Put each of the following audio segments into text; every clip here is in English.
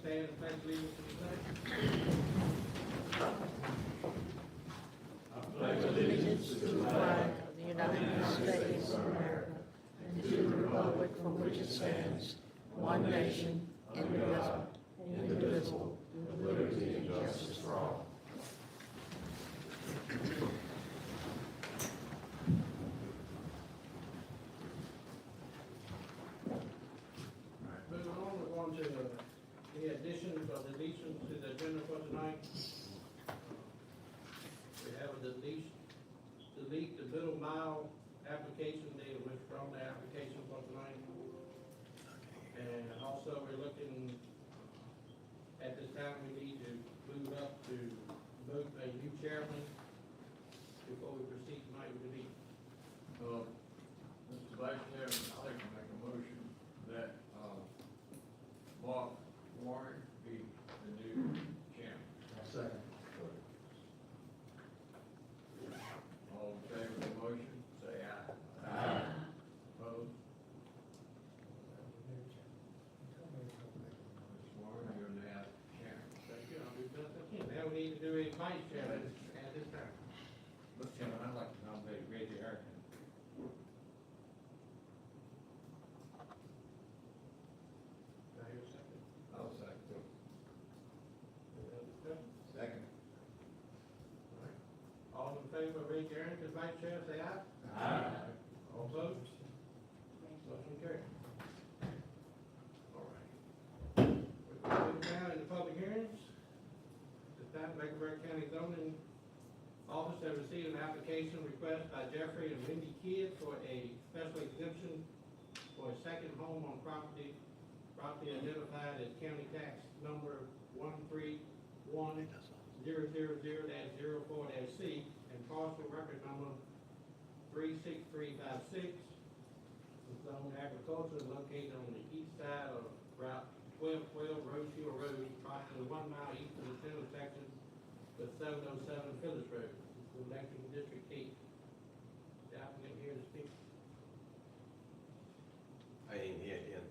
stand and pledge allegiance to the flag? Pledge allegiance to the flag of the United States of America and to the republic for which it stands, one nation, indivisible, with liberty and justice for all. Moving on, we're going to the additions or deletions to the agenda for tonight. We have a delete the Middle Mile application, they have withdrawn the application for tonight. And also, we're looking, at this time, we need to move up to vote a new chairman before we proceed tonight with the meeting. Mr. Vice Chairman, I'd like to make a motion that, Mark Warren be the new chairman. Second. All in favor of the motion, say aye. Aye. Opposed? Ms. Warren, you're now chairman. Thank you, I'll do the best I can. Now we need to do a vice chairman at this time. Mr. Chairman, I'd like to nominate Reggie Harrison. Do I hear a second? I'll second. Any other discussion? Second. All right. All in favor of Ray Garrett as vice chair, say aye. Aye. All opposed? Motion carried. All right. We're going to move now into public hearings. This time, Mecklenburg County zoning office has received an application request by Jeffrey and Wendy Kidd for a special exemption for a second home on property identified as county tax number 131-000-04-C and parcel record number 36356. Zone agriculture located on the east side of Route 1212 Rose Hill Road, approximately 1 mile east of the intersection with 707 Phillips Road. This is election District 8. The applicant here to speak.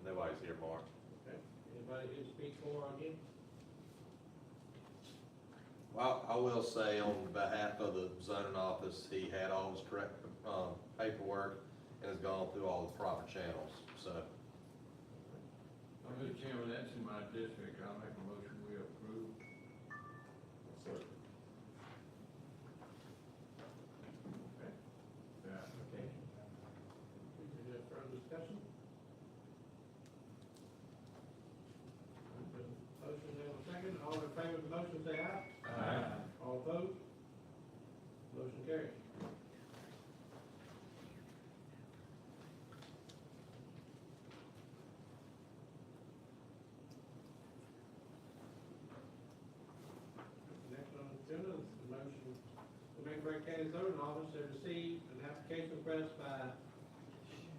Nobody's here, Mark. Okay. Anybody here to speak for or against? Well, I will say on behalf of the zoning office, he had all his correct paperwork and has gone through all the proper channels, so. Mr. Chairman, that's in my district. I'll make a motion we approve. Okay. The application. Is there further discussion? Motion and a second. All in favor of the motion, say aye. Aye. All opposed? Motion carried. Next on the agenda is the motion, the Mecklenburg County zoning office has received an application request by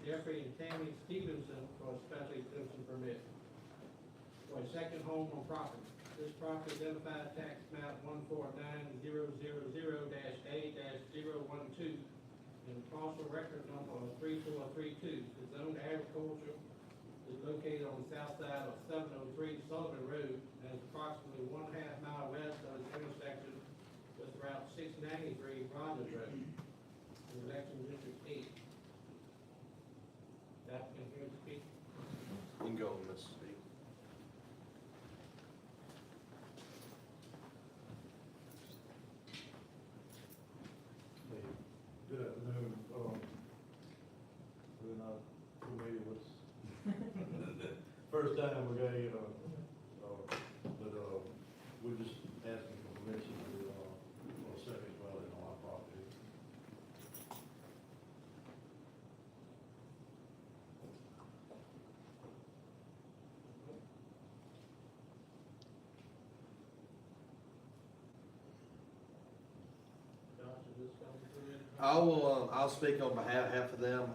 Jeffrey and Tammy Stevenson for a special exemption permit for a second home on property. This property identified tax map 149-000-A-012 and parcel record number 3432. The zone agriculture is located on the south side of 703 Sullivan Road and is approximately 1/2 mile west of the intersection with Route 693 Rogers Road, in election District 8. The applicant here to speak. You can go, Mrs. Speak. Good afternoon. We're not familiar with first time we're going, but we're just asking for permission to, for a second dwelling on our property. Josh, is this coming through? I'll speak on behalf of them.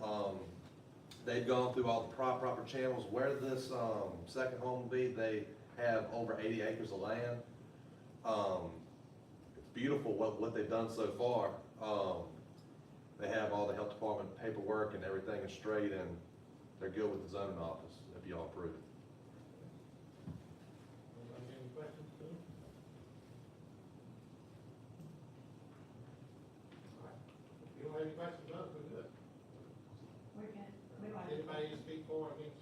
They've gone through all the proper channels. Where this, second home will be, they have over 80 acres of land. It's beautiful what they've done so far. They have all the health department paperwork and everything is straight, and they're good with the zoning office, if y'all approve. All don't have any questions, no, we're good. We're good. We like it. Anybody to speak for or against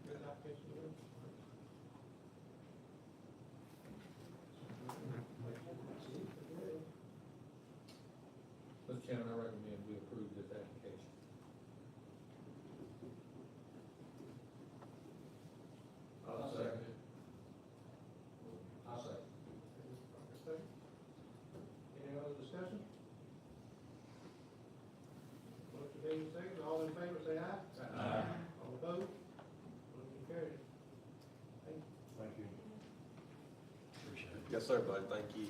this application? Mr. Chairman, I recommend we approve this application. I'll second it. I'll second. Any other discussion? Motion being second, all in favor say aye. Aye. All opposed? Motion carried. Thank you. Thank you. Appreciate it. Yes, sir, bud, thank you.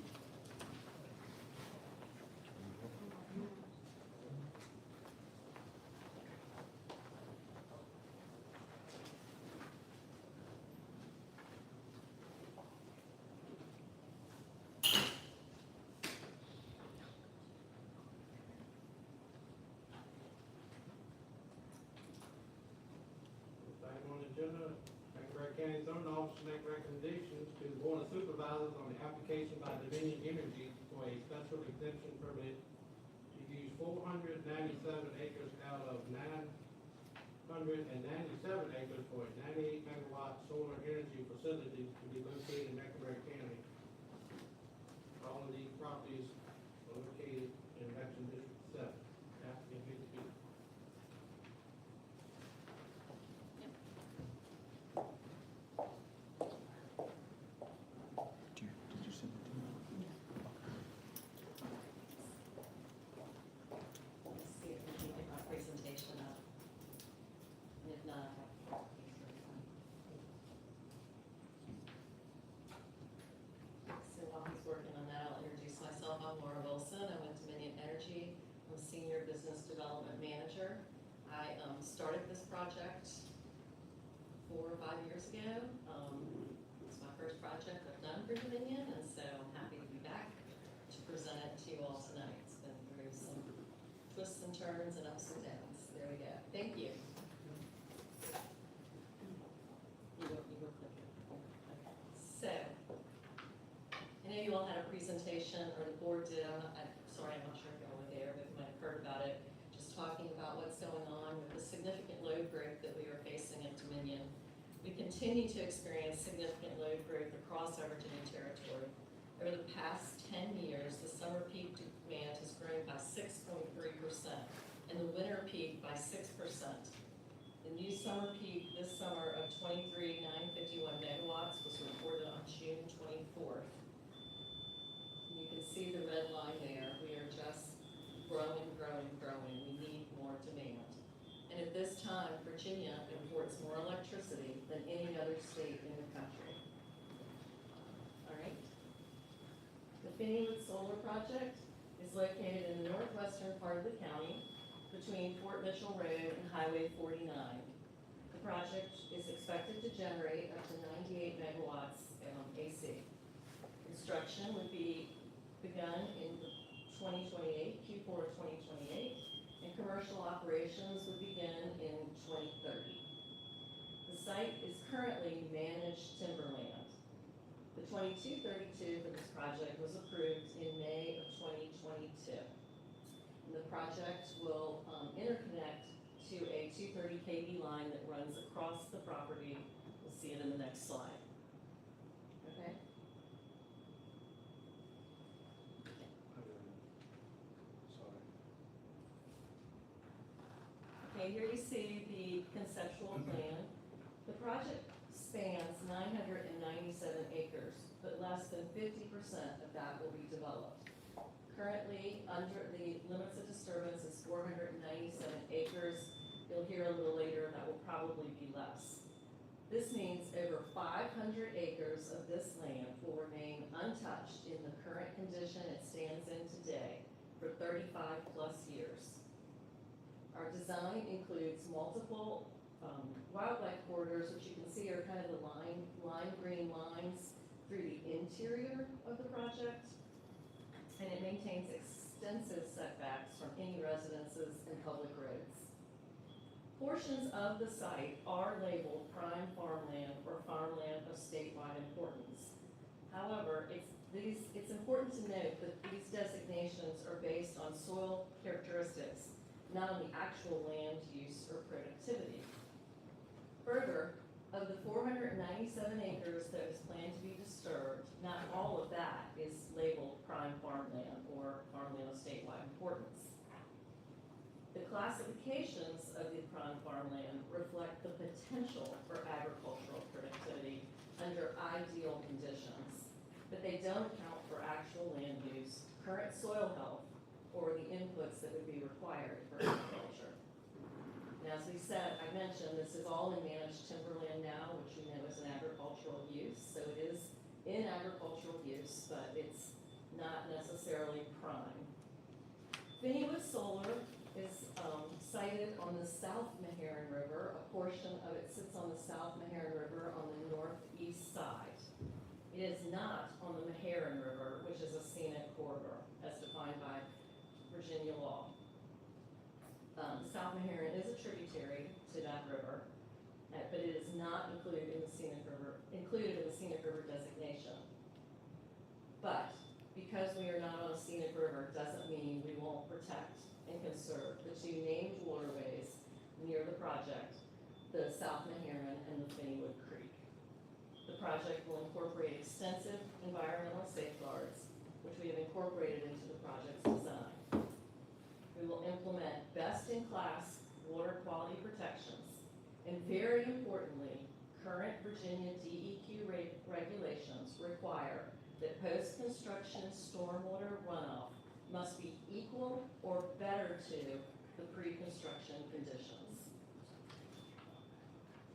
Item on the agenda, McBride County Zoning Office make recommendations to the Board of Supervisors on the application by Dominion Energy for a special exemption permit to use 497 acres out of 997 acres for a 98 megawatt solar energy facility to be located in McBride County. All of these properties are located in Election District 7. Applicant, please speak. Let's see if we can get my presentation up. And if not, I have copies for everyone. So while he's working on that, I'll introduce myself. I'm Laura Wilson. I'm with Dominion Energy. I'm a Senior Business Development Manager. I started this project 4 or 5 years ago. It's my first project I've done for Dominion, and so I'm happy to be back to present it to you all tonight. It's been through some twists and turns and ups and downs. There we go. Thank you. You go click it. Okay. So, I know you all had a presentation, or the board did. I'm sorry, I'm not sure if y'all were there, but you might have heard about it. Just talking about what's going on with the significant load growth that we are facing at Dominion. We continue to experience significant load growth across our Virginia territory. Over the past 10 years, the summer peak demand has grown by 6.3% and the winter peak by 6%. The new summer peak this summer of 23,951 megawatts was reported on June 24th. And you can see the red line there. We are just growing, growing, growing. We need more demand. And at this time, Virginia imports more electricity than any other state in the country. All right. The Finneywood Solar Project is located in the northwestern part of the county between Fort Mitchell Road and Highway 49. The project is expected to generate up to 98 megawatts AC. Construction would be begun in 2028, Q4 of 2028, and commercial operations would begin in 2030. The site is currently managed timberland. The 2232 for this project was approved in May of 2022. And the project will interconnect to a 230 kV line that runs across the property. We'll see it in the next slide. Okay? Sorry. Okay, here you see the conceptual plan. The project spans 997 acres, but less than 50% of that will be developed. Currently, under the limits of disturbance is 497 acres. You'll hear a little later that will probably be less. This means over 500 acres of this land will remain untouched in the current condition it stands in today for 35 plus years. Our design includes multiple wildlife corridors, which you can see are kind of the lime green lines through the interior of the project. And it maintains extensive setbacks from any residences and public roads. Portions of the site are labeled prime farmland or farmland of statewide importance. However, It's important to note that these designations are based on soil characteristics, not on the actual land use or productivity. Further, of the 497 acres that is planned to be disturbed, not all of that is labeled prime farmland or farmland of statewide importance. The classifications of the prime farmland reflect the potential for agricultural productivity under ideal conditions, but they don't account for actual land use, current soil health, or the inputs that would be required for agriculture. And as we said, I mentioned, this is all in managed timberland now, which we know is an agricultural use, so it is in agricultural use, but it's not necessarily prime. Finneywood Solar is sited on the South Meharon River. A portion of it sits on the South Meharon River on the northeast side. It is not on the Meharon River, which is a scenic corridor as defined by Virginia law. The South Meharon is a tributary to that river, but it is not included in the scenic river designation. But because we are not on a scenic river doesn't mean we won't protect and conserve the two named waterways near the project, the South Meharon and the Finneywood Creek. The project will incorporate extensive environmental safeguards, which we have incorporated into the project's design. We will implement best-in-class water quality protections, and very importantly, current Virginia DEQ regulations require that post-construction stormwater runoff must be equal or better to the pre-construction conditions.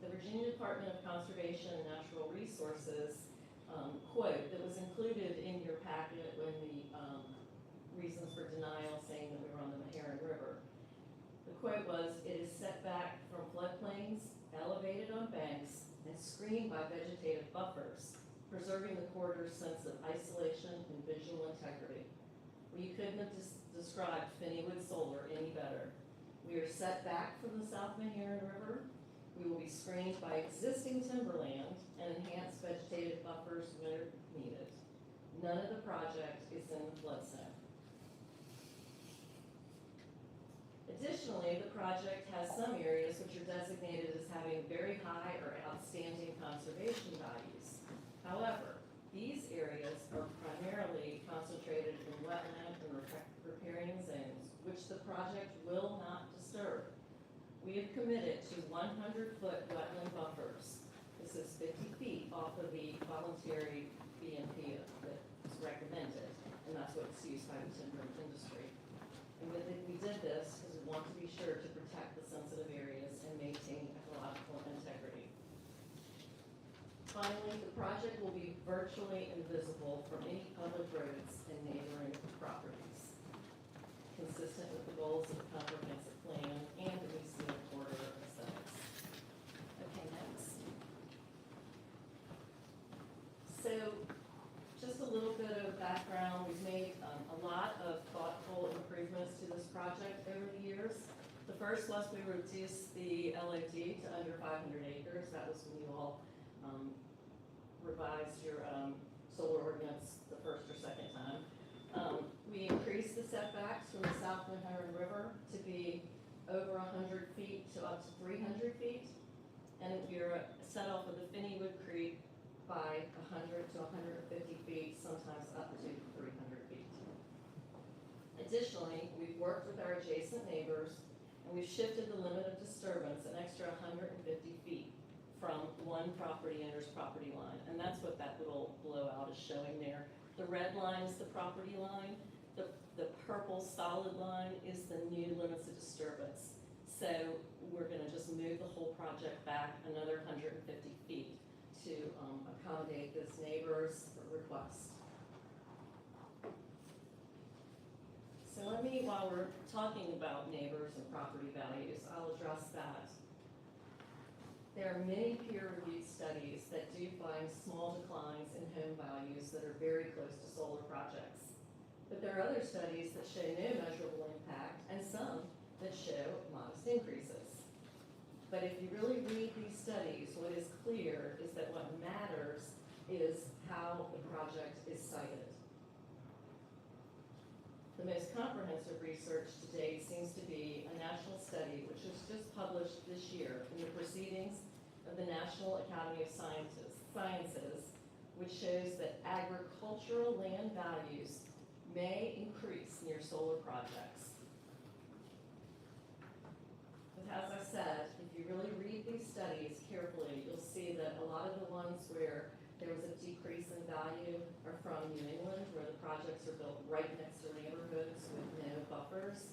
The Virginia Department of Conservation and Natural Resources quote that was included in your packet when the reasons for denial saying that we were on the Meharon River. The quote was, "It is set back from floodplains, elevated on banks, and screened by vegetative buffers, preserving the corridor's sense of isolation and visual integrity." Well, you couldn't have described Finneywood Solar any better. We are set back from the South Meharon River. We will be screened by existing timberland and enhanced vegetative buffers where needed. None of the project is in the flood zone. Additionally, the project has some areas which are designated as having very high or outstanding conservation values. However, these areas are primarily concentrated in wetland and riparian zones, which the project will not disturb. We have committed to 100-foot wetland buffers. This is 50 feet off of the voluntary BMP that is recommended, and that's what's used by the timber industry. And we did this because we want to be sure to protect the sensitive areas and maintain ecological integrity. Finally, the project will be virtually invisible from any public roads and neighboring properties, consistent with the goals of the comprehensive plan and the new scenic corridor aesthetics. Okay, next. So, just a little bit of background. We've made a lot of thoughtful improvements to this project over the years. The first was we reduced the LOD to under 500 acres. That was when you all revised your solar ordinance the first or second time. We increased the setbacks from the South Meharon River to be over 100 feet to up to 300 feet. And we're set off of the Finneywood Creek by 100 to 150 feet, sometimes up to 300 feet. Additionally, we've worked with our adjacent neighbors and we've shifted the limit of disturbance an extra 150 feet from one property owner's property line. And that's what that little blowout is showing there. The red line is the property line. The purple solid line is the new limits of disturbance. So we're gonna just move the whole project back another 150 feet to accommodate this neighbor's request. So let me, while we're talking about neighbors and property values, I'll address that. There are many peer-reviewed studies that do find small declines in home values that are very close to solar projects. But there are other studies that show no measurable impact and some that show modest increases. But if you really read these studies, what is clear is that what matters is how the project is cited. The most comprehensive research to date seems to be a national study which was just published this year in the Proceedings of the National Academy of Sciences, which shows that agricultural land values may increase near solar projects. But as I said, if you really read these studies carefully, you'll see that a lot of the ones where there was a decrease in value are from New England, where the projects are built right next to neighborhoods with no buffers.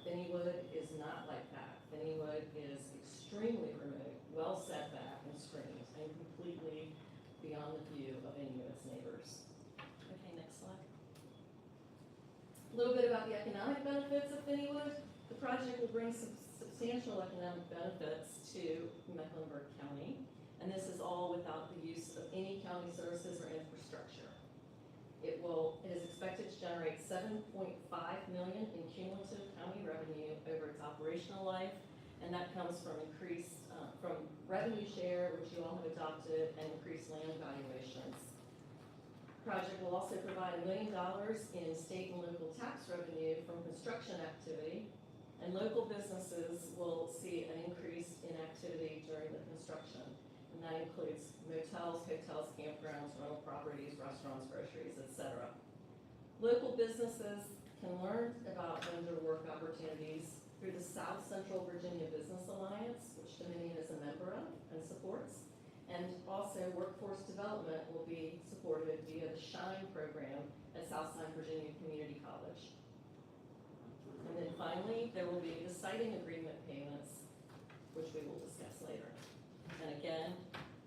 Finneywood is not like that. Finneywood is extremely remote, well set back and screened, and completely beyond the view of any of its neighbors. Okay, next slide. A little bit about the economic benefits of Finneywood. The project will bring some substantial economic benefits to Mecklenburg County, and this is all without the use of any county services or infrastructure. It is expected to generate $7.5 million in cumulative county revenue over its operational life, and that comes from from revenue share, which you all have adopted, and increased land valuations. The project will also provide $1 million in state and local tax revenue from construction activity, and local businesses will see an increase in activity during the construction. And that includes motels, hotels, campgrounds, rental properties, restaurants, groceries, etc. Local businesses can learn about vendor work opportunities through the South Central Virginia Business Alliance, which Dominion is a member of and supports. And also workforce development will be supported via the SHINE program at Southside Virginia Community College. And then finally, there will be the siting agreement payments, which we will discuss later. And again,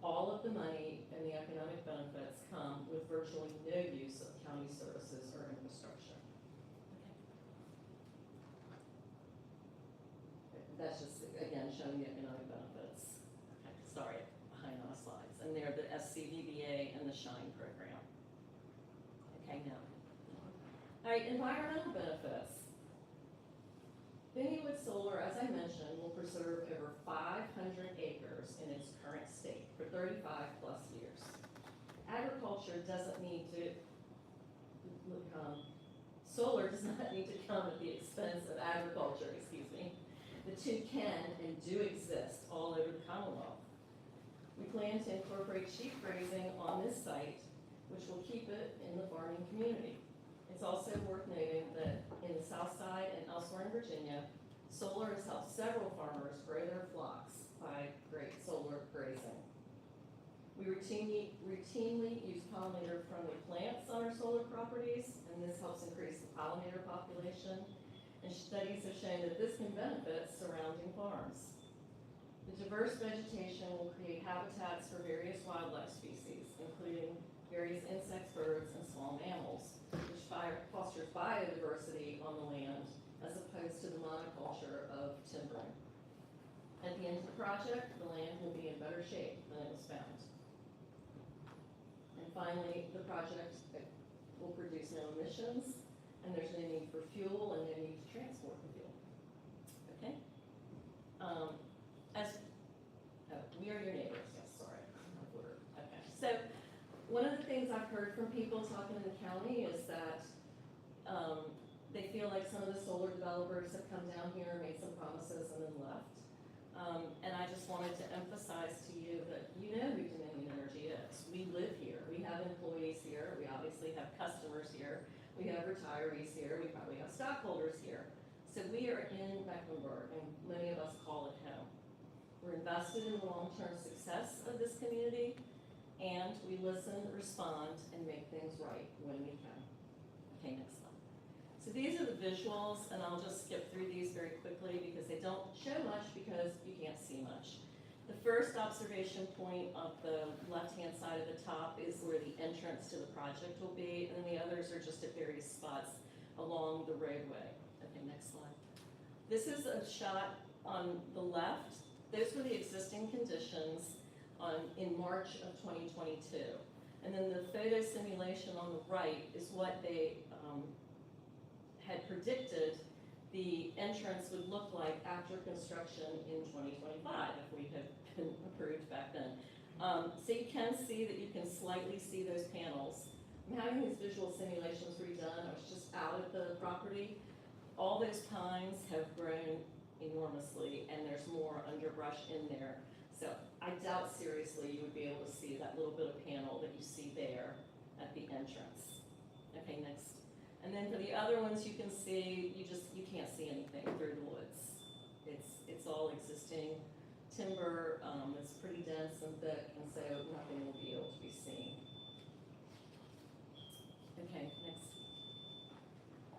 all of the money and the economic benefits come with virtually no use of county services or infrastructure. Okay. That's just, again, showing the economic benefits. Okay. Sorry, behind on the slides. And they're the SCVBA and the SHINE program. Okay, now. All right, environmental benefits. Finneywood Solar, as I mentioned, will preserve over 500 acres in its current state for 35 plus years. Agriculture doesn't need to solar does not need to come at the expense of agriculture, excuse me. The two can and do exist all over the Commonwealth. We plan to incorporate sheep grazing on this site, which will keep it in the farming community. It's also worth noting that in the South Side and elsewhere in Virginia, solar has helped several farmers grow their flocks by great solar grazing. We routinely use pollinator-friendly plants on our solar properties, and this helps increase the pollinator population. And studies have shown that this can benefit surrounding farms. The diverse vegetation will create habitats for various wildlife species, including various insects, birds, and small mammals, which fosters biodiversity on the land as opposed to the monoculture of timbering. At the end of the project, the land will be in better shape than it was found. And finally, the project will produce no emissions, and there's no need for fuel and no need to transport the fuel. Okay? We are your neighbors, yes, sorry. Okay, so one of the things I've heard from people talking in the county is that they feel like some of the solar developers have come down here and made some promises and then left. And I just wanted to emphasize to you that you know who Dominion Energy is. We live here. We have employees here. We obviously have customers here. We have retirees here. We probably have stockholders here. So we are in Mecklenburg, and many of us call it home. We're invested in the long-term success of this community, and we listen, respond, and make things right when we can. Okay, next slide. So these are the visuals, and I'll just skip through these very quickly because they don't show much because you can't see much. The first observation point of the left-hand side of the top is where the entrance to the project will be, and then the others are just at various spots along the roadway. Okay, next slide. This is a shot on the left. Those were the existing conditions in March of 2022. And then the photo simulation on the right is what they had predicted the entrance would look like after construction in 2025 if we had been approved back then. So you can see that you can slightly see those panels. I'm having these visual simulations redone. I was just out at the property. All those pines have grown enormously, and there's more underbrush in there. So I doubt seriously you would be able to see that little bit of panel that you see there at the entrance. Okay, next. And then for the other ones, you can see, you can't see anything through the woods. It's all existing timber, it's pretty dense and thick, and so nothing will be able to be seen. Okay, next.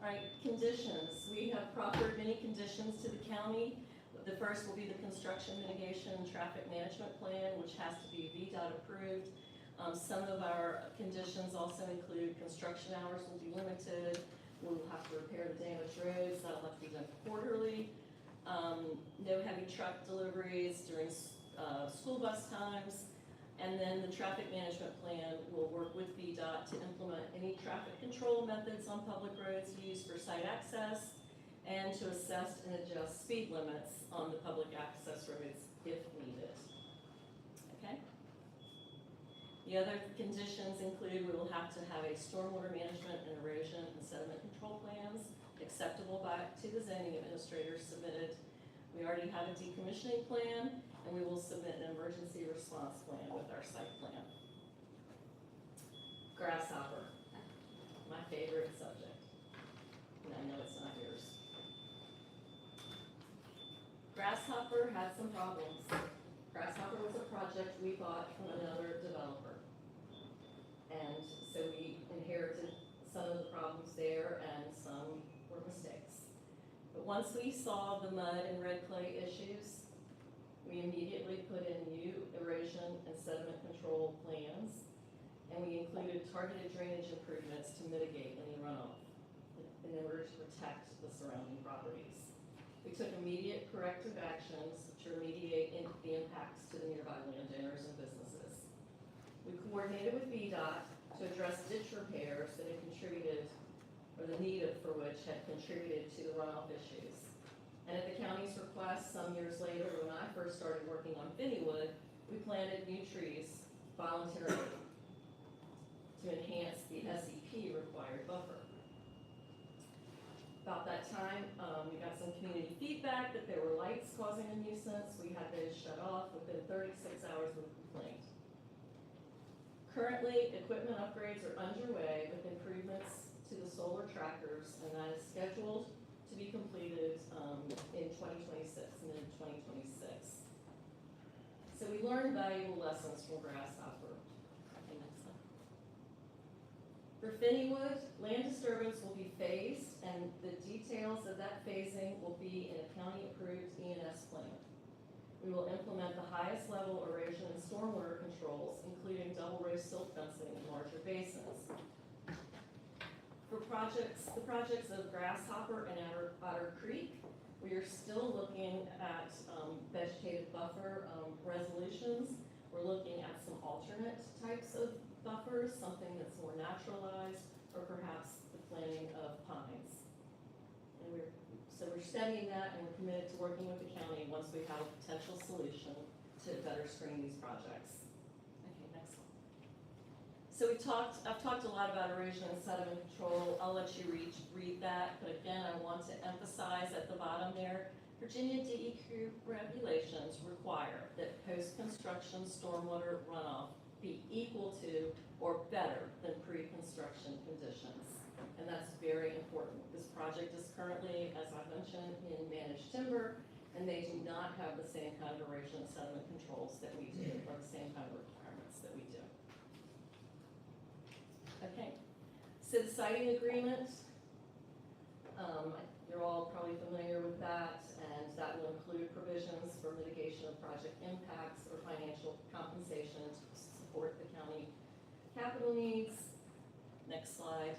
All right, conditions. We have proffered many conditions to the county. The first will be the construction mitigation and traffic management plan, which has to be VDOT approved. Some of our conditions also include construction hours will be limited. We'll have to repair the damaged roads. That'll have to be done quarterly. No heavy truck deliveries during school bus times. And then the traffic management plan will work with VDOT to implement any traffic control methods on public roads used for site access, and to assess and adjust speed limits on the public access roads if needed. Okay? The other conditions include we will have to have a stormwater management and erosion and sediment control plans acceptable to the zoning administrator submitted. We already have a decommissioning plan, and we will submit an emergency response plan with our site plan. Grasshopper, my favorite subject. And I know it's not yours. Grasshopper had some problems. Grasshopper was a project we bought from another developer. And so we inherited some of the problems there, and some were mistakes. But once we saw the mud and red clay issues, we immediately put in new erosion and sediment control plans, and we included targeted drainage improvements to mitigate any runoff in order to protect the surrounding properties. We took immediate corrective actions to remediate the impacts to the nearby landowners and businesses. We coordinated with VDOT to address ditch repairs that had contributed, or the need for which had contributed to the runoff issues. And at the county's request, some years later, when I first started working on Finneywood, we planted new trees voluntarily to enhance the SEP required buffer. About that time, we got some community feedback that there were lights causing a nuisance. We had those shut off within 36 hours of the complaint. Currently, equipment upgrades are underway with improvements to the solar trackers, and that is scheduled to be completed in 2026, mid-2026. So we learned valuable lessons from Grasshopper. Okay, next slide. For Finneywood, land disturbance will be phased, and the details of that phasing will be in a county-approved E&S plan. We will implement the highest level erosion and stormwater controls, including double row silt fencing in larger basins. For the projects of Grasshopper and Otter Creek, we are still looking at vegetative buffer resolutions. We're looking at some alternate types of buffers, something that's more naturalized, or perhaps the planting of pines. And we're studying that, and we're committed to working with the county once we have a potential solution to better screen these projects. Okay, next one. So I've talked a lot about erosion and sediment control. I'll let you read that, but again, I want to emphasize at the bottom there, Virginia DEQ regulations require that post-construction stormwater runoff be equal to or better than pre-construction conditions. And that's very important. This project is currently, as I mentioned, in managed timber, and they do not have the same kind of erosion and sediment controls that we do, or the same kind of requirements that we do. Okay, so the siting agreement, you're all probably familiar with that, and that will include provisions for mitigation of project impacts or financial compensation to support the county capital needs. Next slide.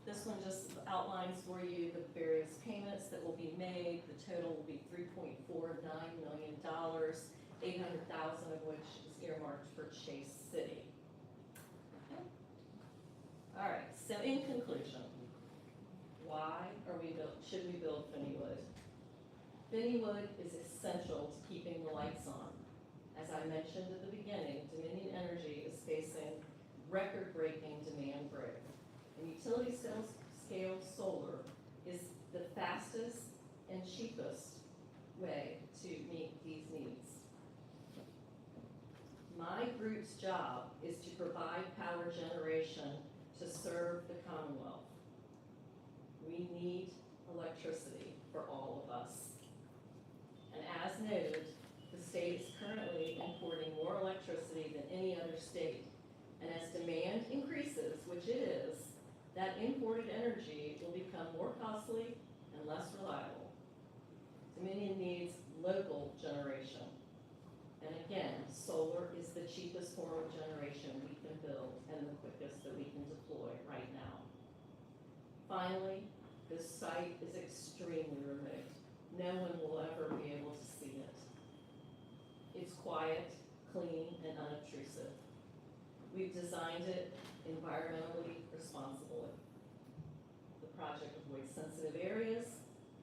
This one just outlines for you the various payments that will be made. The total will be $3.49 million, $800,000 of which is earmarked for Chase City. Okay. All right, so in conclusion, why should we build Finneywood? Finneywood is essential to keeping the lights on. As I I mentioned at the beginning, Dominion Energy is facing record-breaking demand growth. And utility scale solar is the fastest and cheapest way to meet these needs. My group's job is to provide power generation to serve the Commonwealth. We need electricity for all of us. And as noted, the state is currently importing more electricity than any other state. And as demand increases, which it is, that imported energy will become more costly and less reliable. Dominion needs local generation. And again, solar is the cheapest form of generation we can build and the quickest that we can deploy right now. Finally, this site is extremely remote. No one will ever be able to see it. It's quiet, clean, and unobtrusive. We've designed it environmentally responsibly. The project avoids sensitive areas,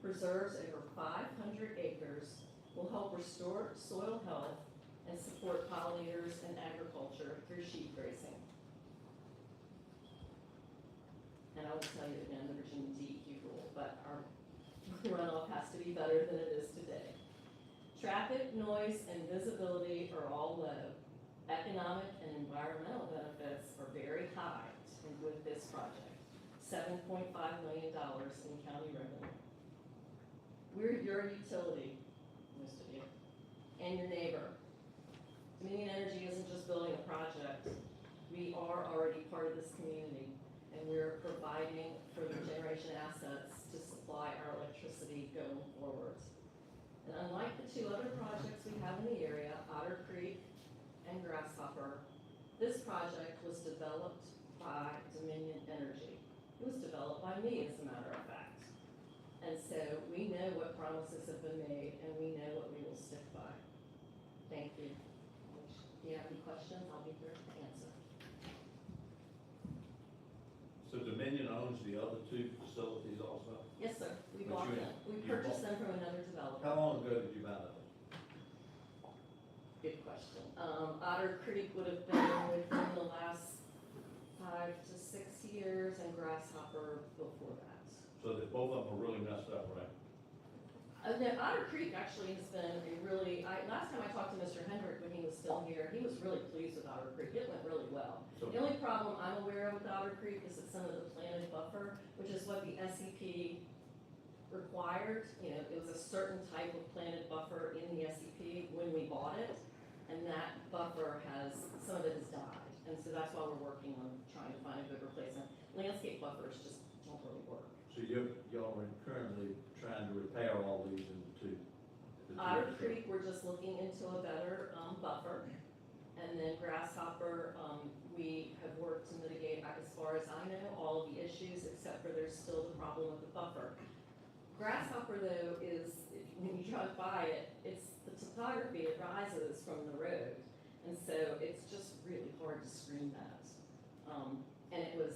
preserves over 500 acres, will help restore soil health, and support pollinators and agriculture through sheep grazing. And I will tell you again, the Virginia DEQ rule, but our runoff has to be better than it is today. Traffic, noise, and visibility are all low. Economic and environmental benefits are very high with this project. $7.5 million in county revenue. We're your utility, most of you, and your neighbor. Dominion Energy isn't just building a project. We are already part of this community, and we're providing further generation assets to supply our electricity going forward. And unlike the two other projects we have in the area, Otter Creek and Grasshopper, this project was developed by Dominion Energy. It was developed by me, as a matter of fact. And so we know what promises have been made, and we know what we will stick by. Thank you. If you have any questions, I'll be here to answer. So Dominion owns the other two facilities also? Yes, sir. We But bought you- them. We you purchased bought- them from another developer. How long ago did you buy those? Good question. Otter Creek would have been within the last 5 to 6 years, and Grasshopper before that. So that both of them are really messed up, right? No, Otter Creek actually has been a really, last time I talked to Mr. Hendrick when he was still here, he was really pleased with Otter Creek. It went really well. So, The only problem I'm aware of with Otter Creek is that some of the planted buffer, which is what the SEP required, it was a certain type of planted buffer in the SEP when we bought it, and that buffer some of it has died. And so that's why we're working on trying to find a good replacement. Landscape buffers just don't really work. so y'all are currently trying to repair all these into two? Otter Creek, we're just looking into a better buffer. And then Grasshopper, we have worked to mitigate, as far as I know, all of the issues, except for there's still the problem with the buffer. Grasshopper, though, when you drive by it, it's the topography, it rises from the road. And so it's just really hard to screen that. And it was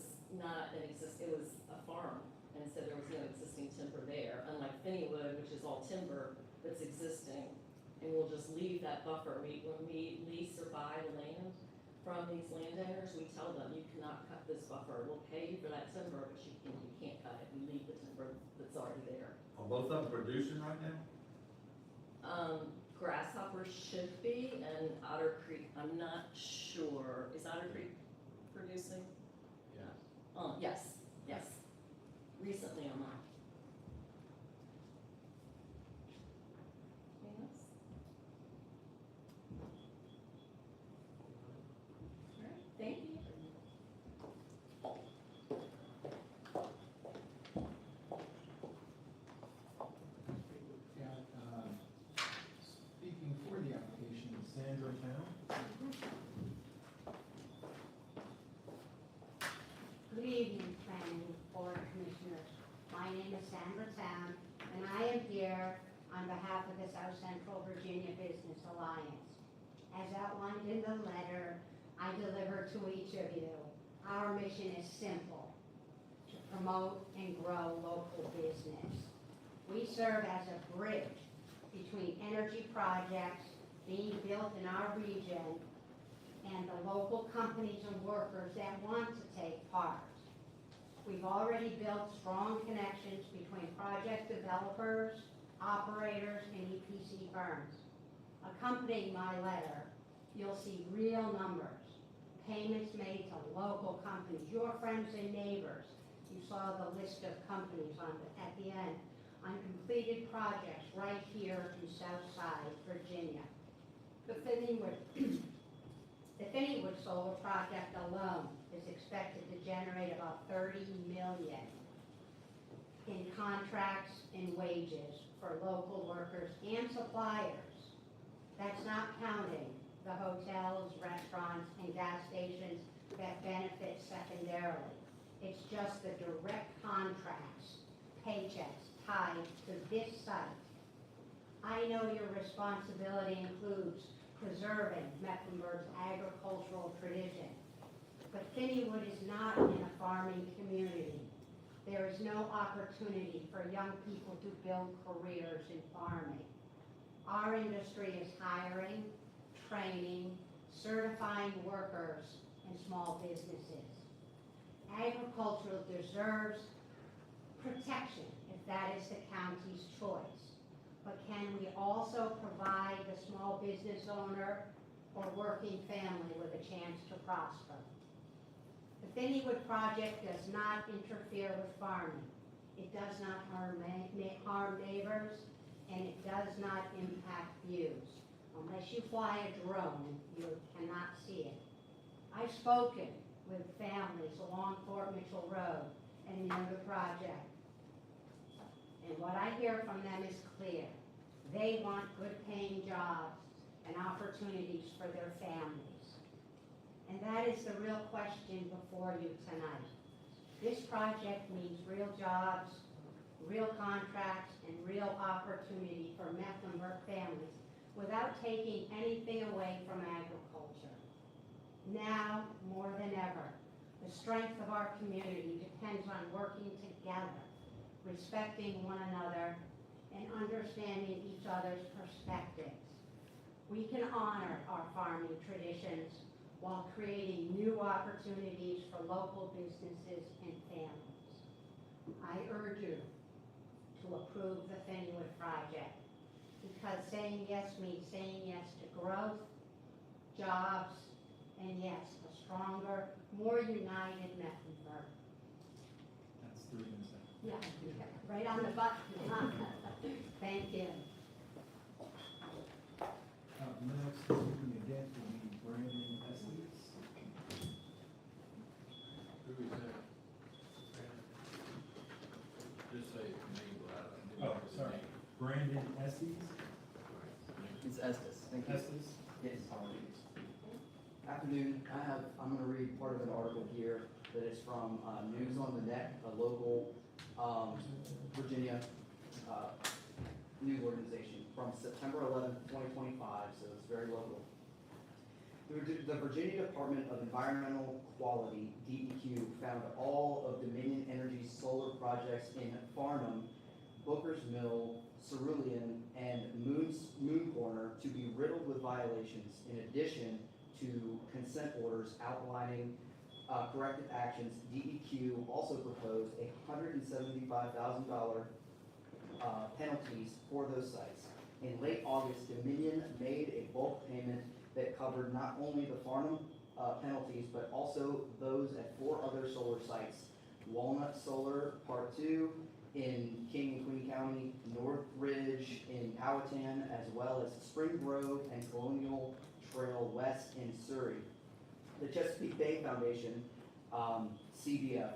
it was a farm, and so there was no existing timber there, unlike Finneywood, which is all timber that's existing. And we'll just leave that buffer. When we lease or buy the land from these landowners, we tell them, you cannot cut this buffer. We'll pay you for that timber, but you can't cut it. We leave the timber that's already there. Are both of them producing right now? Grasshopper should be, and Otter Creek, I'm not sure. Is Otter Creek producing? Yeah. Yes. Recently I'm not. Anything else? All right, thank you. Speaking for the application, Sandra Town. Good evening, Planning Board Commissioners. My name is Sandra Town, and I am here on behalf of the South Central Virginia Business Alliance. As outlined in the letter I deliver to each of you, our mission is simple: to promote and grow local business. We serve as a bridge between energy projects being built in our region and the local companies and workers that want to take part. We've already built strong connections between project developers, operators, and EPC firms. Accompanying my letter, you'll see real numbers, payments made to local companies, your friends and neighbors. You saw the list of companies at the end, on completed projects right here in Southside, Virginia. The Finneywood Solar Project alone is expected to generate about $30 million in contracts and wages for local workers and suppliers. That's not counting the hotels, restaurants, and gas stations that benefit secondarily. It's just the direct contracts, paychecks tied to this site. I know your responsibility includes preserving Mecklenburg's agricultural tradition, but Finneywood is not in a farming community. There is no opportunity for young people to build careers in farming. Our industry is hiring, training, certifying workers, and small businesses. Agriculture deserves protection if that is the county's choice. But can we also provide the small business owner or working family with a chance to prosper? The Finneywood project does not interfere with farming. It does not harm neighbors, and it does not impact views. Unless you fly a drone, you cannot see it. I've spoken with families along Fort Mitchell Road and near the project. And what I hear from them is clear. They want good paying jobs and opportunities for their families. And that is the real question before you tonight. This project means real jobs, real contracts, and real opportunity for Mecklenburg families without taking anything away from agriculture. Now, more than ever, the strength of our community depends on working together, respecting one another, and understanding each other's perspectives. We can honor our farming traditions while creating new opportunities for local businesses and families. I urge you to approve the Finneywood project, because saying yes means saying yes to growth, jobs, and yes, a stronger, more united Mecklenburg. That's 3 minutes. Yeah, right on the button. Thank you. Next, speaking again will be Brandon Estes. Who is that? Just say the name loud. I didn't Oh, hear the sorry. name. Brandon Estes. It's Estes, thank you. Estes. Yes, apologies. Afternoon, I'm gonna read part of an article here that is from News on the Neck, a local Virginia news organization from September 11th, 2025, so it's very local. The Virginia Department of Environmental Quality, DEQ, found all of Dominion Energy's solar projects in Farnham, Booker's Mill, Cerulean, and Moon Corner to be riddled with violations, in addition to consent orders outlining corrective actions. DEQ also proposed $175,000 penalties for those sites. In late August, Dominion made a bulk payment that covered not only the Farnham penalties, but also those at 4 other solar sites: Walnut Solar Part 2 in King and Queen County, North Ridge in Powhatan, as well as Spring Grove and Colonial Trail West in Surrey. The Chesapeake Bay Foundation, CBF,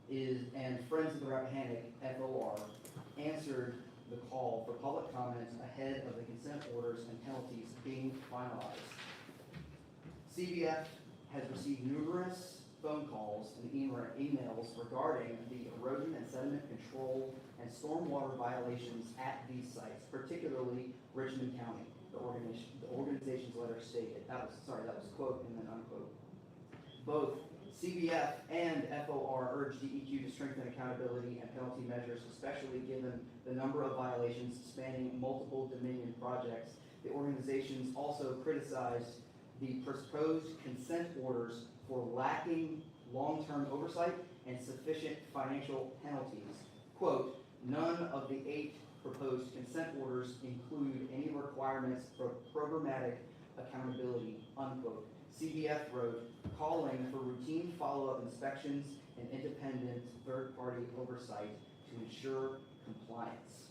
and Friends of the Rappahannock, FOR, answered the call for public comments ahead of the consent orders and penalties being finalized. CBF has received numerous phone calls and emails regarding the erosion and sediment control and stormwater violations at these sites, particularly Richmond County. The organization's letter stated, that was quote and then unquote. Both CBF and FOR urge DEQ to strengthen accountability and penalty measures, especially given the number of violations spanning multiple Dominion projects The organizations also criticized the proposed consent orders for lacking long-term oversight and sufficient financial penalties. Quote, none of the 8 proposed consent orders include any requirements for programmatic accountability, unquote. CBF wrote, calling for routine follow-up inspections and independent third-party oversight to ensure compliance.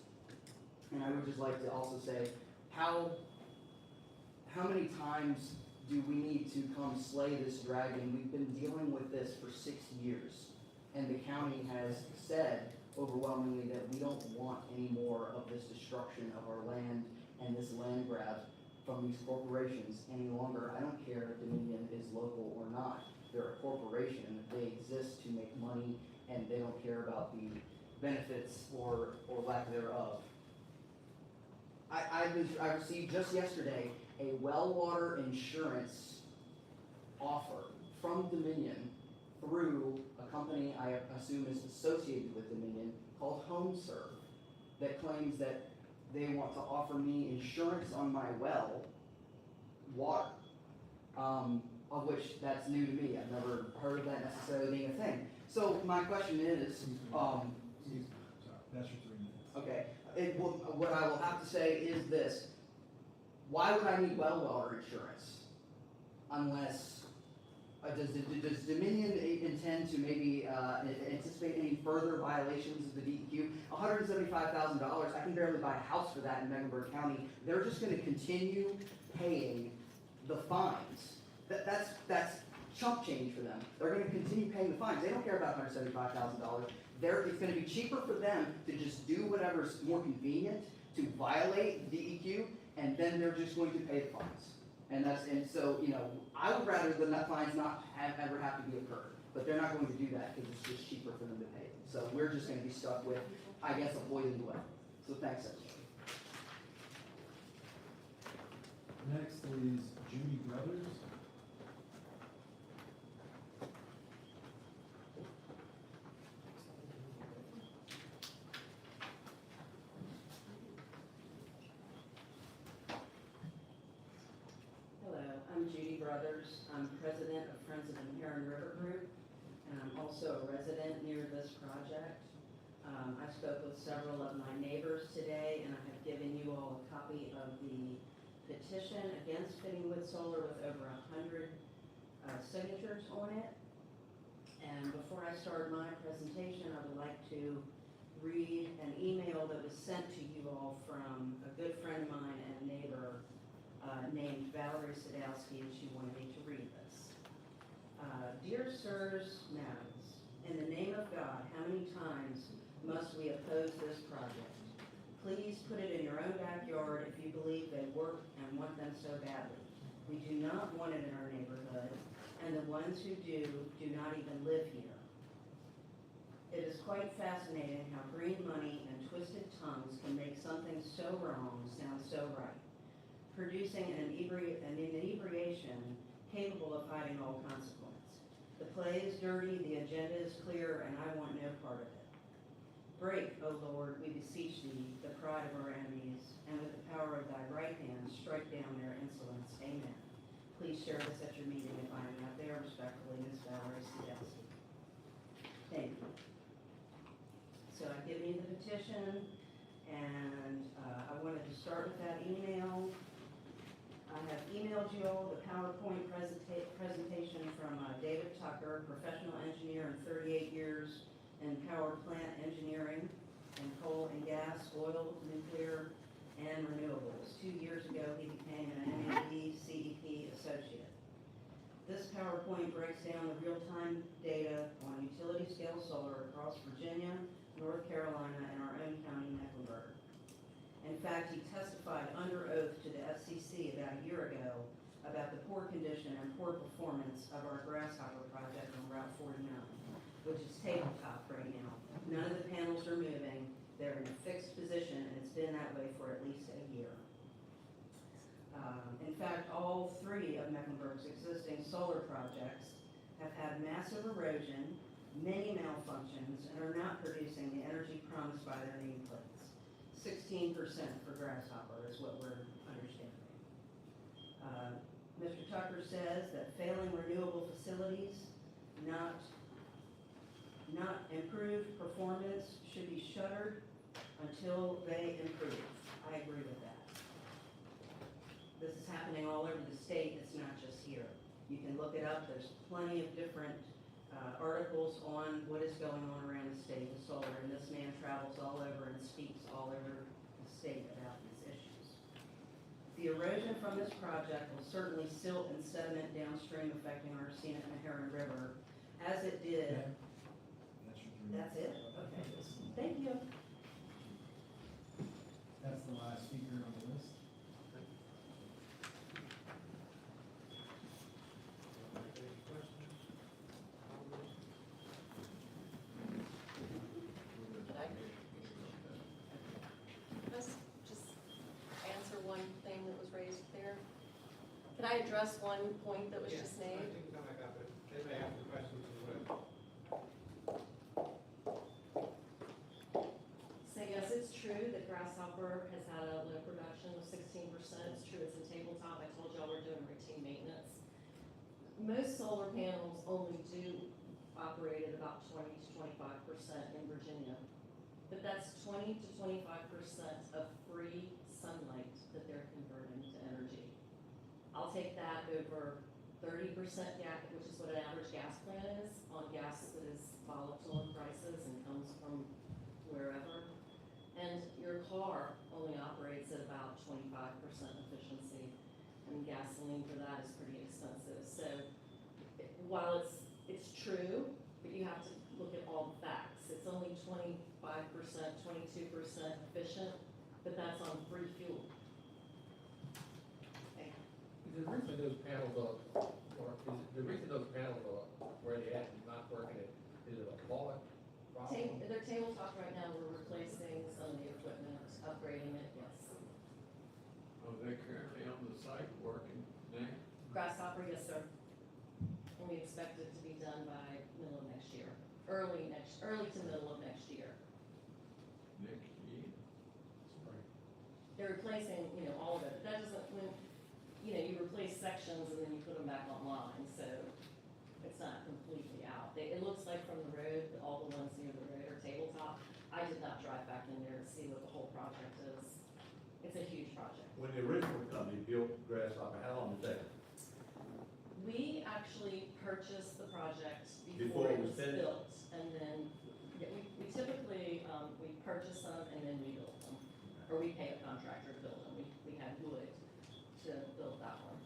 And I would just like to also say, how many times do we need to come slay this dragon? We've been dealing with this for 6 years, and the county has said overwhelmingly that we don't want any more of this destruction of our land and this land grab from these corporations any longer. I don't care if Dominion is local or not. They're a corporation. They exist to make money, and they don't care about the benefits or lack thereof. I received just yesterday a well water insurance offer from Dominion through a company I assume is associated with Dominion called HomeServe that claims that they want to offer me insurance on my well water, of which that's new to me. I've never heard of that necessarily being a thing. So my question is, Sorry, that's your 3 minutes. okay, what I will have to say is this. Why would I need well water insurance? Unless, does Dominion intend to maybe anticipate any further violations of the DEQ? $175,000, I can barely buy a house for that in Mecklenburg County. They're just gonna continue paying the fines. That's chump change for them. They're gonna continue paying the fines. They don't care about $175,000. It's gonna be cheaper for them to just do whatever's more convenient to violate DEQ, and then they're just going to pay the fines. And so, you know, I would rather the fines not ever have to be incurred, but they're not going to do that because it's just cheaper for them to pay. So we're just gonna be stuck with, I guess, a poisoned well. So thanks, everybody. Next is Judy Brothers. Hello, I'm Judy Brothers. I'm president of Friends of the Heron River Group, and I'm also a resident near this project. I spoke with several of my neighbors today, and I have given you all a copy of the petition against Finneywood Solar with over 100 signatures on it. And before I start my presentation, I would like to read an email that was sent to you all from a good friend of mine and neighbor named Valerie Sadowski, and she wanted me to read this. Dear Sirs, Madams, in the name of God, how many times must we oppose this project? Please put it in your own backyard if you believe they work and want them so badly. We do not want it in our neighborhood, and the ones who do not even live here. It is quite fascinating how green money and twisted tongues can make something so wrong sound so right, producing an inebriation capable of hiding all consequence. The play is dirty, the agenda is clear, and I want no part of it. Break, O Lord, we beseech thee, the pride of our enemies, and with the power of thy right hand, strike down their insolence. Amen. Please share this at your meeting if I am not there. Respectfully, Ms. Valerie Sadowski. Thank you. So I've given you the petition, and I wanted to start with that email. I have emailed you all the PowerPoint presentation from David Tucker, professional engineer and 38 years in power plant engineering and coal and gas, oil, nuclear, and renewables. 2 years ago, he became an MAB CEP associate. This PowerPoint breaks down the real-time data on utility-scale solar across Virginia, North Carolina, and our own county, Mecklenburg. In fact, he testified under oath to the FCC about a year ago about the poor condition and poor performance of our Grasshopper project on Route 49, which is tabletop right now. None of the panels are moving. They're in a fixed position, and it's been that way for at least a year. In fact, all 3 of Mecklenburg's existing solar projects have had massive erosion, many malfunctions, and are not producing the energy promised by their nameplates. 16% for Grasshopper is what we're understanding. Mr. Tucker says that failing renewable facilities, not improved performance should be shuttered until they improve. I agree with that. This is happening all over the state, it's not just here. You can look it up, there's plenty of different articles on what is going on around the state with solar, and this man travels all over and speaks all over the state about these issues. The erosion from this project will certainly silt and sediment downstream affecting our scenic Meharon River, as it did. That's it? Okay, thank you. That's the last speaker on the list. Any questions? Let's just answer one thing that was raised there. Can I address one point that was Yeah, just I made? think come back up, but they may have some questions as well. So yes, it's true that Grasshopper has had a low production of 16%. It's true it's a tabletop. I told y'all we're doing routine maintenance. Most solar panels only do operate at about 20 to 25% in Virginia. But that's 20 to 25% of free sunlight that they're converting to energy. I'll take that over 30% gas, which is what an average gas plant is, on gas that is volatile in prices and comes from wherever. And your car only operates at about 25% efficiency, and gasoline for that is pretty expensive. So while it's true, but you have to look at all the facts. It's only 25%, 22% efficient, but that's on free fuel. Okay. The reason those panels are, or is it, the reason those panels are where they at and not working, is it a fault problem? Their tabletop right now, we're replacing some of the equipment, upgrading it, yes. Are they currently on the site working now? Grasshopper, yes, sir. And we expect it to be done by middle of next year, early to middle of next year. Next year? They're replacing, all of it. That doesn't, when, you replace sections and then you put them back online, so it's not completely out. It looks like from the road, all the ones near the road are tabletop. I did not drive back in there to see what the whole project is. It's a huge project. When the original company built Grasshopper, how long did that? We actually purchased the project Before before it it was was finished? built, and then, we typically, we purchase them and then we build them. Or we pay a contractor to build them. We had wood to build that one.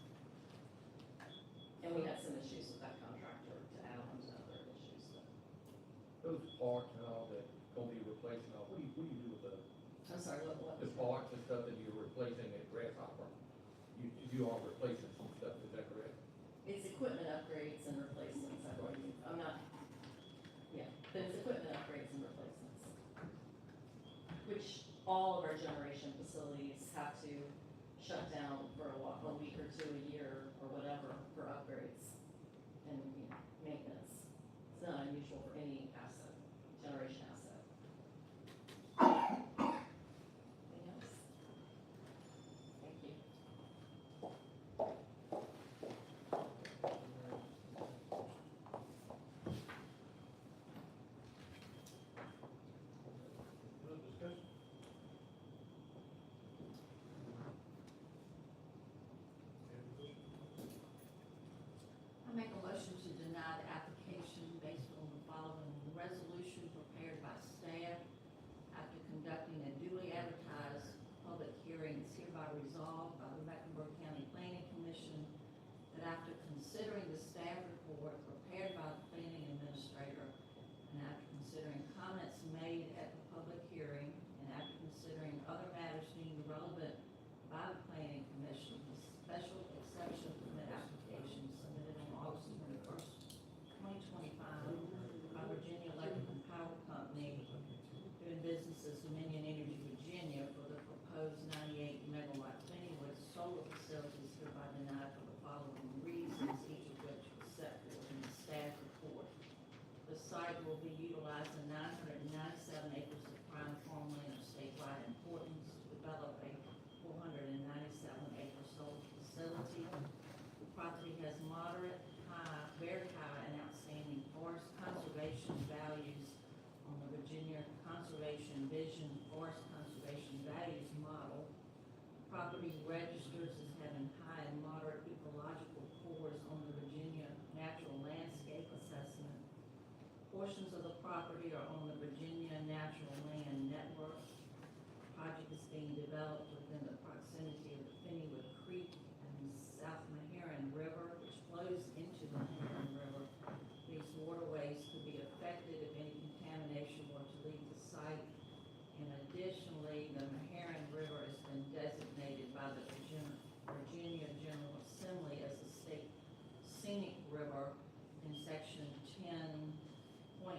And we had some issues with that contractor to add on to other issues, but. Those parts and all that gonna be replacing, all, what do you do with those? I'm sorry, what? The parts and stuff that you're replacing at Grasshopper? You are replacing some stuff, is that correct? It's equipment upgrades and replacements, I believe. I'm not, yeah, but it's equipment upgrades and replacements. Which all of our generation facilities have to shut down for a week or two, a year, or whatever, for upgrades and, maintenance. It's not unusual for any asset, generation asset. Anything else? Thank you. Other discussion? Any property has moderate, high, very high, and outstanding forest conservation values on the Virginia Conservation Vision Forest Conservation Values Model. Property registers as having high and moderate ecological cores on the Virginia Natural Landscape Assessment. Portions of the property are on the Virginia Natural Land Network. Project is being developed within the proximity of the Finneywood Creek and South Meharon River, which flows into the Meharon River. These waterways could be affected if any contamination were to leave the site. And additionally, the Meharon River has been designated by the Virginia General Assembly as a state scenic river in section 10.1-418.3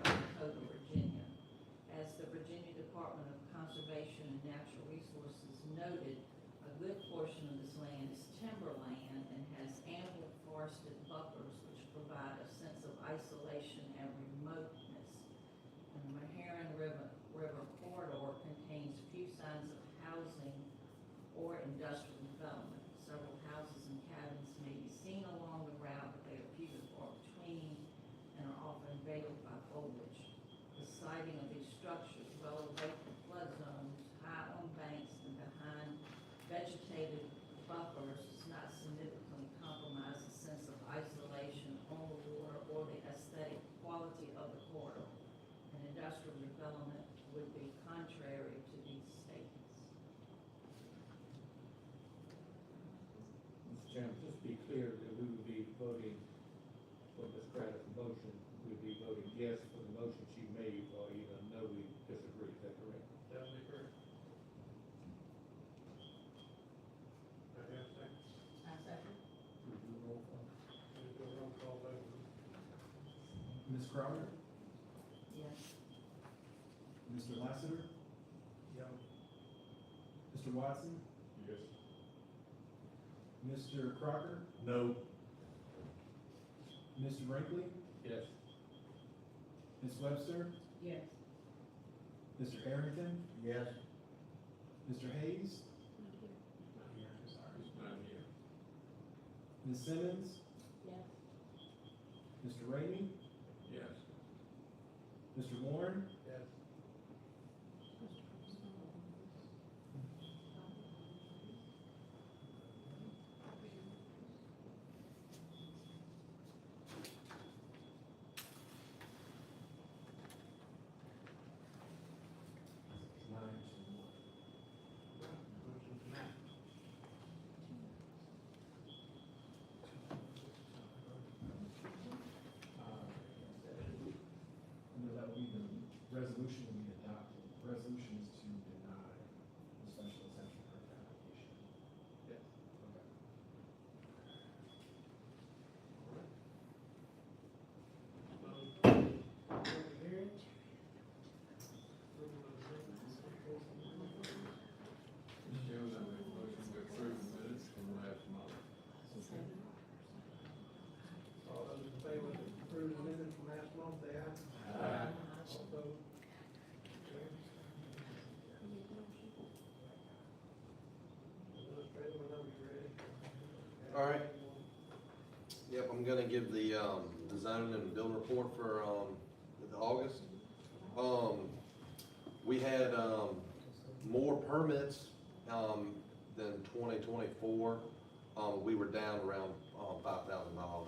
of the Code of Virginia. As the Virginia Department of Conservation and Natural Resources noted, a good portion of this land is timberland and has ample forested buffers which provide a sense of isolation and remoteness. And the Meharon River corridor contains few signs of housing or industrial development. Several houses and cabins may be seen along the route, but they are few and far between and are often veiled by foliage. The siting of these structures well away from flood zones, high on banks and behind vegetated buffers does not significantly compromise the sense of isolation on the water or the aesthetic quality of the corridor. An industrial development would be contrary to these statements. Mr. Chairman, just to be clear, that we would be voting for Ms. Craddock's motion, we'd be voting yes for the motion she made, or either no, we disagree, is that correct? Definitely correct. I have a second. I second. We do a roll call. We'll do a roll call vote. Ms. Crowder, Yes. Mr. Lassiter, Yeah. Mr. Watson, Yes. Mr. Crocker, No. Mr. Brinkley, Yes. Ms. Webster, Yes. Mr. Arrington, Yes. Mr. Hayes, It's not here. Ms. Simmons, Yes. Mr. Ramey, Yes. Mr. Warren, Yes. Motion's unanimous. no, that would be the resolution will be adopted. Resolution is to deny the special exception permit application. Yes. Okay. Public hearing. Approval of the minutes. Mr. Chairman, I make a motion to approve the minutes from last month. All those in favor of approving the minutes from last month, say aye. Aye. All opposed? Carries. Illustrator, whenever you're ready. All right. Yep, I'm gonna give the zoning and building report for, the August. We had, more permits, than 2024. We were down around, $5,000.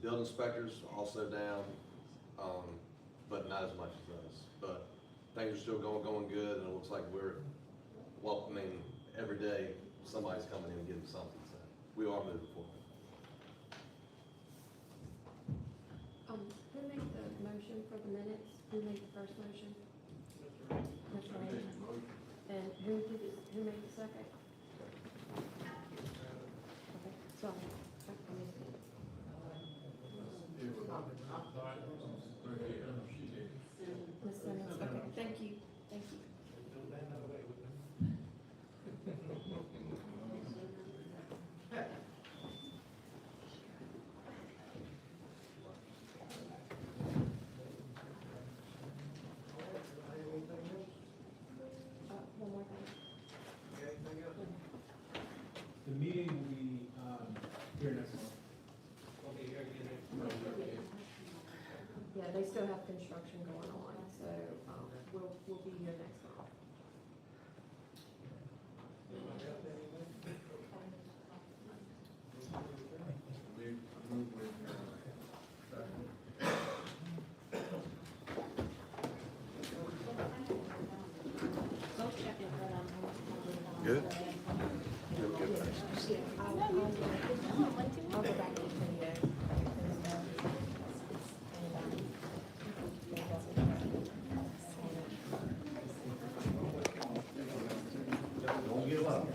Building inspectors also down, but not as much as us. But things are still going good, and it looks like we're welcoming every day, somebody's coming in and getting something, so we are moving forward. Who made the motion for the minutes? Who made the first motion? Mr. Reed. Mr. I make Raymond. a motion. And who made the second? Okay, sorry. It was, right here, she did. Ms. Simmons, okay, thank you, thank you. Don't stand that way with them. All right, do I have anything else? One more thing. You got anything else? the meeting will be, here next month. Okay, here again next month. Yeah, they still have construction going on, so, we'll be here next month. Anybody else have anything? We move with, Good? I'll go back to the video. Don't give up.